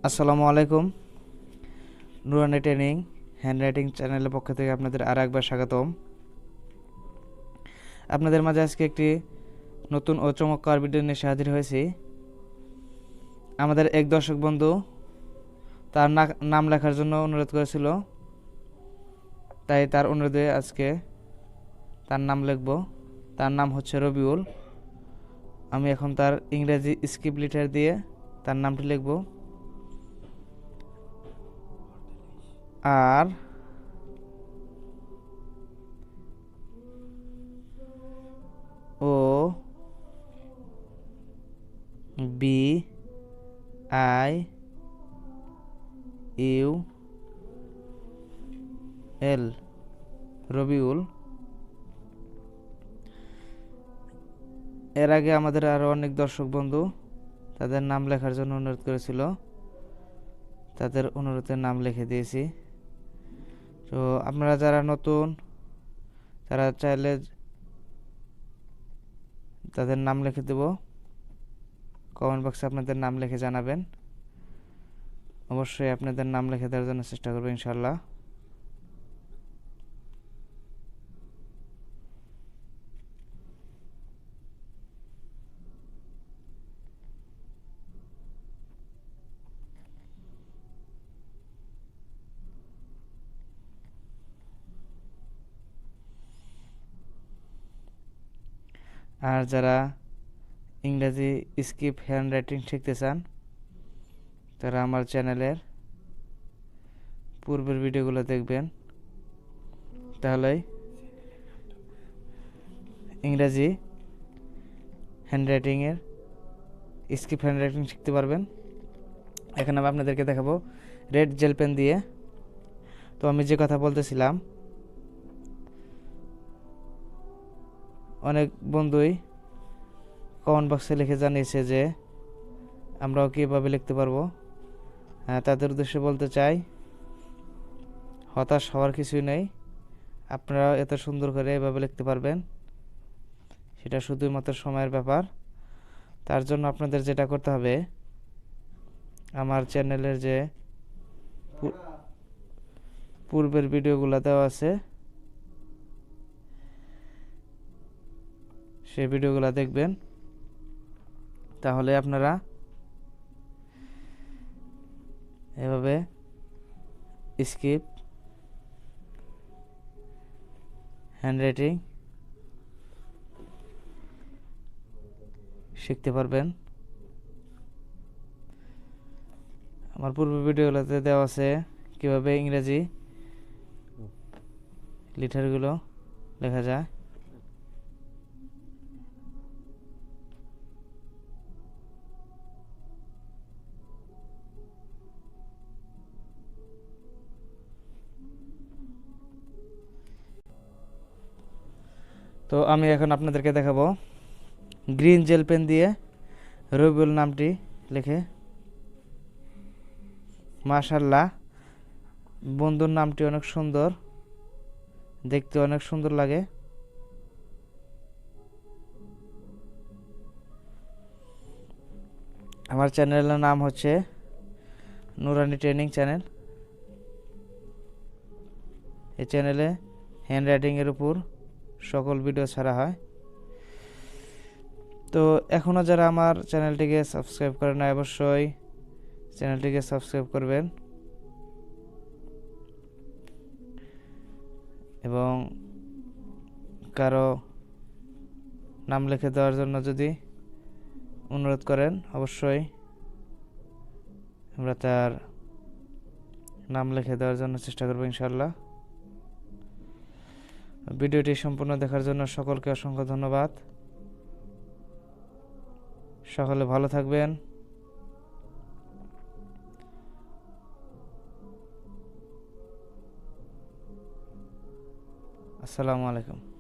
আসসালামু আলাইকুম। নুরানি training handwriting চ্যানেলের পক্ষ থেকে আপনাদের আর একবার স্বাগতম। আপনাদের মাঝে আজকে একটি নতুন ও চমৎকার ভিডিও নিয়ে হাজির হয়েছি। আমাদের এক দর্শক বন্ধু তার নাম লেখার জন্য অনুরোধ করেছিল, তাই তার অনুরোধে আজকে তার নাম লিখব। তার নাম হচ্ছে রবিউল। আমি এখন তার ইংরেজি স্ক্রিপ্ট লেটার দিয়ে তার নামটি লিখব। R O B I U L, Robiul. এর আগে আমাদের আরও অনেক দর্শক বন্ধু তাদের নাম লেখার জন্য অনুরোধ করেছিল, তাদের অনুরোধের নাম লিখে দিয়েছি। তো আপনারা যারা নতুন, তারা চাইলে তাদের নাম লিখে দেব। কমেন্ট বক্সে আপনাদের নাম লিখে জানাবেন। অবশ্যই আপনাদের নাম লিখে দেওয়ার জন্য চেষ্টা করবো ইনশাল্লাহ। আর যারা ইংরেজি স্ক্রিপ্ট হ্যান্ড রাইটিং শিখতে চান, তারা আমার চ্যানেলের পূর্বের ভিডিওগুলো দেখবেন, তাহলেই ইংরেজি হ্যান্ড রাইটিংয়ের স্ক্রিপ্ট হ্যান্ড রাইটিং শিখতে পারবেন। এখানে আমি আপনাদেরকে দেখাবো রেড জেল পেন দিয়ে। তো আমি যে কথা বলতেছিলাম, অনেক বন্ধুই কমেন্ট বক্সে লিখে জানিয়েছে যে আমরাও কীভাবে লিখতে পারবো। তাদের উদ্দেশ্যে বলতে চাই, হতাশ হওয়ার কিছুই নেই। আপনারা এত সুন্দর করে এভাবে লিখতে পারবেন, সেটা শুধুমাত্র সময়ের ব্যাপার। তার জন্য আপনাদের যেটা করতে হবে, আমার চ্যানেলের যে পূর্বের ভিডিওগুলো দেওয়া আছে, সেই ভিডিওগুলো দেখবেন। তাহলে আপনারা এভাবে স্ক্রিপ্ট হ্যান্ডরাইটিং শিখতে পারবেন। আমার পূর্ব ভিডিওগুলোতে দেওয়া আছে কীভাবে ইংরেজি লেটারগুলো লেখা যায়। তো আমি এখন আপনাদেরকে দেখাবো গ্রিন জেল পেন দিয়ে রবিউল নামটি লিখে। মাশাআল্লাহ, বন্ধুর নামটি অনেক সুন্দর, দেখতে অনেক সুন্দর লাগে। আমার চ্যানেলের নাম হচ্ছে নুরানি ট্রেনিং চ্যানেল। এই চ্যানেলে হ্যান্ড রাইটিংয়ের উপর সকল ভিডিও ছাড়া হয়। তো এখনও যারা আমার চ্যানেলটিকে সাবস্ক্রাইব করে না, অবশ্যই চ্যানেলটিকে সাবস্ক্রাইব করবেন এবং কারো নাম লিখে দেওয়ার জন্য যদি অনুরোধ করেন, অবশ্যই আমরা তার নাম লিখে দেওয়ার জন্য চেষ্টা করব ইনশাল্লাহ। ভিডিওটি সম্পূর্ণ দেখার জন্য সকলকে অসংখ্য ধন্যবাদ। সকলে ভালো থাকবেন। আসসালামু আলাইকুম।